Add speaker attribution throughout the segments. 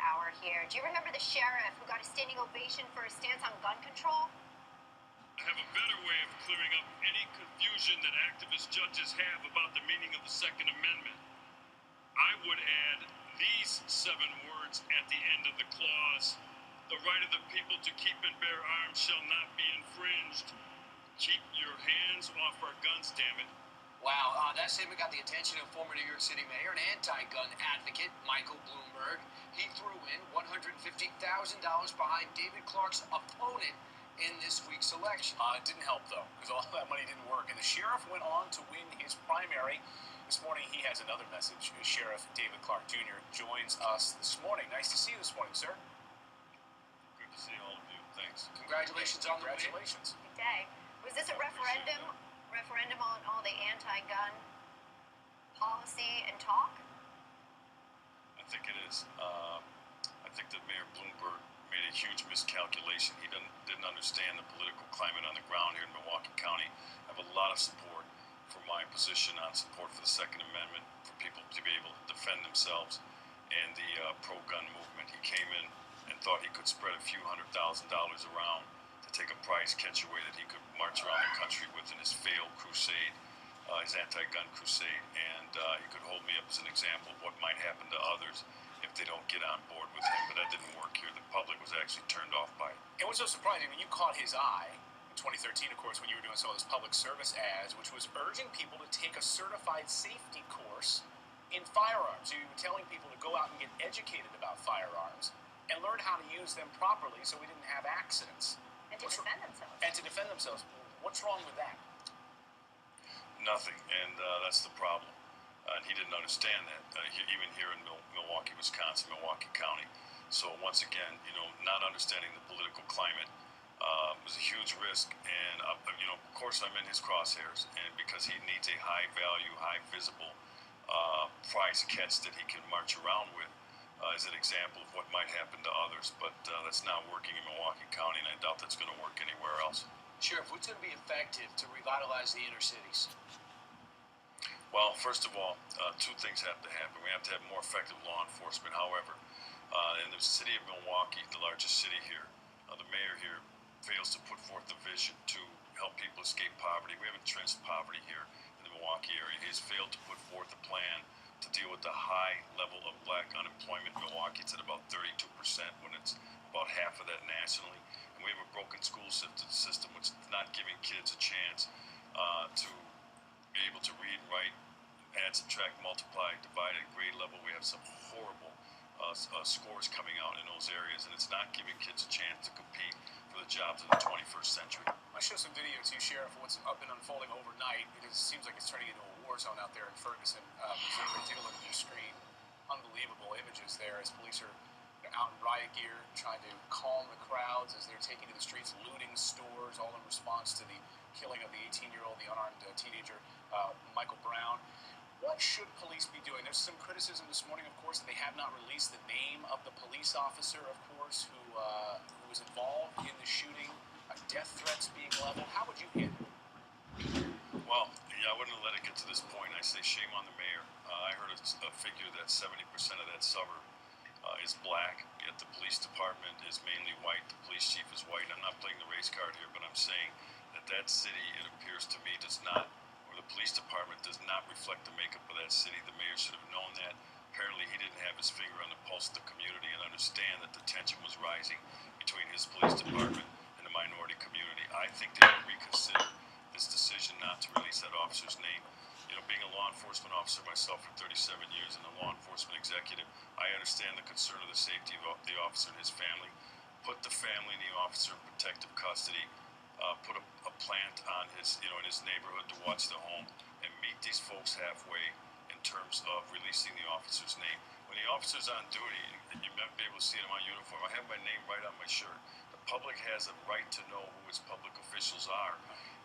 Speaker 1: hour here. Do you remember the sheriff who got a standing ovation for his stance on gun control?
Speaker 2: I have a better way of clearing up any confusion that activist judges have about the meaning of the Second Amendment. I would add these 7 words at the end of the clause. The right of the people to keep and bear arms shall not be infringed. Keep your hands off our guns, damn it.
Speaker 3: Wow, that statement got the attention of former New York City Mayor and anti-gun advocate Michael Bloomberg. He threw in $150,000 behind David Clarke's opponent in this week's election.
Speaker 4: It didn't help, though, because all that money didn't work. And the sheriff went on to win his primary. This morning, he has another message. Sheriff David Clarke Jr. joins us this morning. Nice to see you this morning, sir.
Speaker 2: Good to see all of you. Thanks.
Speaker 4: Congratulations on the win.
Speaker 1: Good day. Was this a referendum on all the anti-gun policy and talk?
Speaker 2: I think it is. I think that Mayor Bloomberg made a huge miscalculation. He didn't understand the political climate on the ground here in Milwaukee County. I have a lot of support for my position on support for the Second Amendment, for people to be able to defend themselves and the pro-gun movement. He came in and thought he could spread a few $100,000 around to take a prize catch away that he could march around the country with in his failed crusade, his anti-gun crusade, and he could hold me up as an example of what might happen to others if they don't get on board with him. But that didn't work here. The public was actually turned off by it.
Speaker 4: It was so surprising when you caught his eye in 2013, of course, when you were doing some of those public service ads, which was urging people to take a certified safety course in firearms. You were telling people to go out and get educated about firearms and learn how to use them properly so we didn't have accidents.
Speaker 1: And to defend themselves.
Speaker 4: And to defend themselves. What's wrong with that?
Speaker 2: Nothing, and that's the problem. And he didn't understand that, even here in Milwaukee, Wisconsin, Milwaukee County. So once again, not understanding the political climate was a huge risk. And, of course, I'm in his crosshairs, and because he needs a high-value, high-visible prize catch that he can march around with as an example of what might happen to others. But that's not working in Milwaukee County, and I doubt that's going to work anywhere else.
Speaker 3: Sheriff, what's going to be effective to revitalize the inner cities?
Speaker 2: Well, first of all, 2 things have to happen. We have to have more effective law enforcement. However, in the city of Milwaukee, the largest city here, the mayor here fails to put forth the vision to help people escape poverty. We have entrenched poverty here in the Milwaukee area. He has failed to put forth a plan to deal with the high level of black unemployment in Milwaukee. It's at about 32% when it's about half of that nationally. And we have a broken school system which is not giving kids a chance to be able to read, write, add, subtract, multiply, divide at grade level. We have some horrible scores coming out in those areas, and it's not giving kids a chance to compete for the jobs of the 21st century.
Speaker 4: I'll show some video to you, Sheriff, of what's been unfolding overnight. It seems like it's turning into a war zone out there in Ferguson, Missouri. Take a look at your screen. Unbelievable images there as police are out in riot gear trying to calm the crowds as they're taking to the streets, looting stores, all in response to the killing of the 18-year-old, the unarmed teenager, Michael Brown. What should police be doing? There's some criticism this morning, of course, that they have not released the name of the police officer, of course, who was involved in the shooting, death threats being leveled. How would you handle it?
Speaker 2: Well, I wouldn't have let it get to this point. I say shame on the mayor. I heard a figure that 70% of that suburb is black, yet the police department is mainly white. The police chief is white. I'm not playing the race card here, but I'm saying that city, it appears to me, does not, or the police department does not reflect the makeup of that city. The mayor should have known that. Apparently he didn't have his finger on the pulse of the community and understand that the tension was rising between his police department and the minority community. I think they would reconsider this decision not to release that officer's name. Being a law enforcement officer myself for 37 years and a law enforcement executive, I understand the concern of the safety of the officer and his family. Put the family and the officer in protective custody. Put a plant on his, in his neighborhood to watch the home, and meet these folks halfway in terms of releasing the officer's name. When the officer's on duty, and you might be able to see it in my uniform, I have my name right on my shirt. The public has a right to know who its public officials are,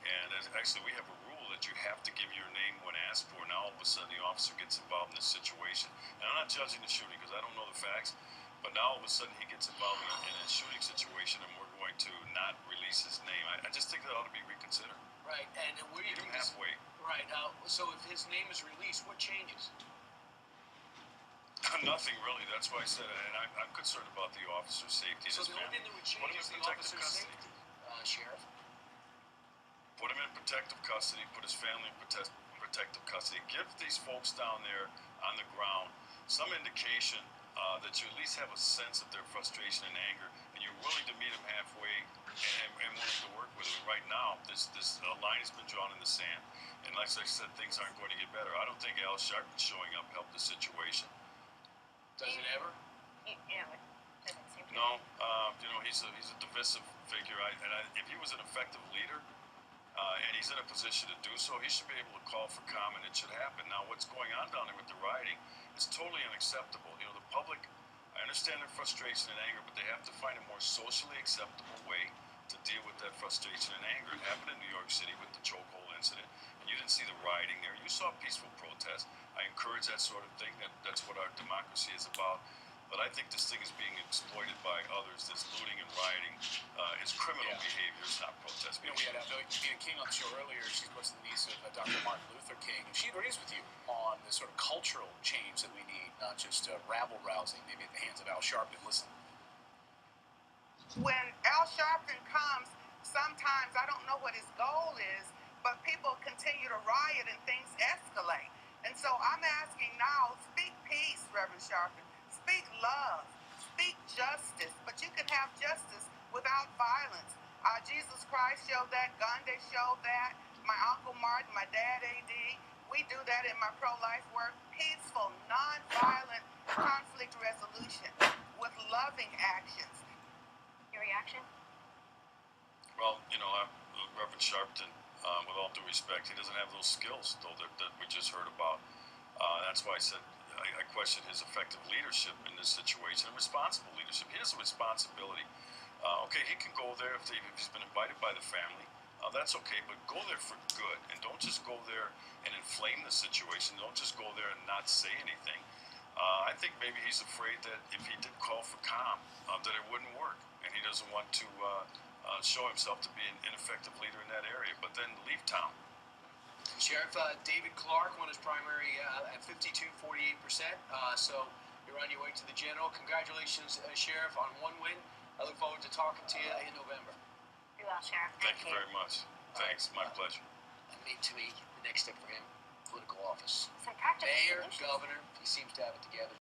Speaker 2: and actually we have a rule that you have to give your name when asked for. Now all of a sudden the officer gets involved in this situation, and I'm not judging the shooting because I don't know the facts, but now all of a sudden he gets involved in a shooting situation, and we're going to not release his name. I just think that ought to be reconsidered.
Speaker 3: Right, and where do you think
Speaker 2: halfway?
Speaker 3: Right. So if his name is released, what changes?
Speaker 2: Nothing really. That's why I said it. And I'm concerned about the officer's safety.
Speaker 3: So
Speaker 2: and his
Speaker 3: the only
Speaker 2: family.
Speaker 3: thing that would change
Speaker 2: Put him
Speaker 3: is
Speaker 2: in
Speaker 3: the
Speaker 2: protective
Speaker 3: officer's
Speaker 2: custody.
Speaker 3: safety, Sheriff.
Speaker 2: Put him in protective custody. Put his family in protective custody. Give these folks down there on the ground some indication that you at least have a sense of their frustration and anger, and you're willing to meet them halfway and willing to work with them. Right now, this line has been drawn in the sand, and like I said, things aren't going to get better. I don't think Al Sharpton showing up helped the situation.
Speaker 3: Does it ever?
Speaker 1: It doesn't seem to.
Speaker 2: No, he's a divisive figure. If he was an effective leader, and he's in a position to do so, he should be able to call for comment. It should happen. Now, what's going on down there with the rioting is totally unacceptable. The public, I understand their frustration and anger, but they have to find a more socially acceptable way to deal with that frustration and anger. It happened in New York City with the chokehold incident, and you didn't see the rioting there. You saw peaceful protest. I encourage that sort of thing. That's what our democracy is about. But I think this thing is being exploited by others. This looting and rioting is criminal behavior. It's not protest
Speaker 4: We
Speaker 2: behavior.
Speaker 4: had Vina King on the show earlier. She's, of course, the niece of Dr. Martin Luther King. And she agrees with you on the sort of cultural change that we need, not just rabble-rousing, maybe at the hands of Al Sharpton. Listen.
Speaker 5: When Al Sharpton comes, sometimes I don't know what his goal is, but people continue to riot and things escalate. And so I'm asking now, speak peace, Reverend Sharpton. Speak love. Speak justice. But you can have justice without violence. Jesus Christ showed that. Gandhi showed that. My Uncle Martin, my dad AD. We do that in my pro-life work. Peaceful, non-violent conflict resolution with loving actions.
Speaker 1: Your reaction?
Speaker 2: Well, Reverend Sharpton, with all due respect, he doesn't have those skills, though, that we just heard about. That's why I said I question his effective leadership in this situation, and responsible leadership. He has a responsibility. Okay, he can go there if he's been invited by the family. That's okay, but go there for good, and don't just go there and inflame the situation. Don't just go there and not say anything. I think maybe he's afraid that if he did call for calm, that it wouldn't work, and he doesn't want to show himself to be an ineffective leader in that area. But then leave town.
Speaker 3: Sheriff David Clarke won his primary at 52.48%. So you're on your way to the general. Congratulations, Sheriff, on one win. I look forward to talking to you in November.
Speaker 1: Be well, Sheriff.
Speaker 2: Thank you very much. Thanks. My pleasure.
Speaker 3: To me, the next step for him, political office.
Speaker 1: Some practical
Speaker 3: Mayor,
Speaker 1: solutions.
Speaker 3: governor, he seems to have it together.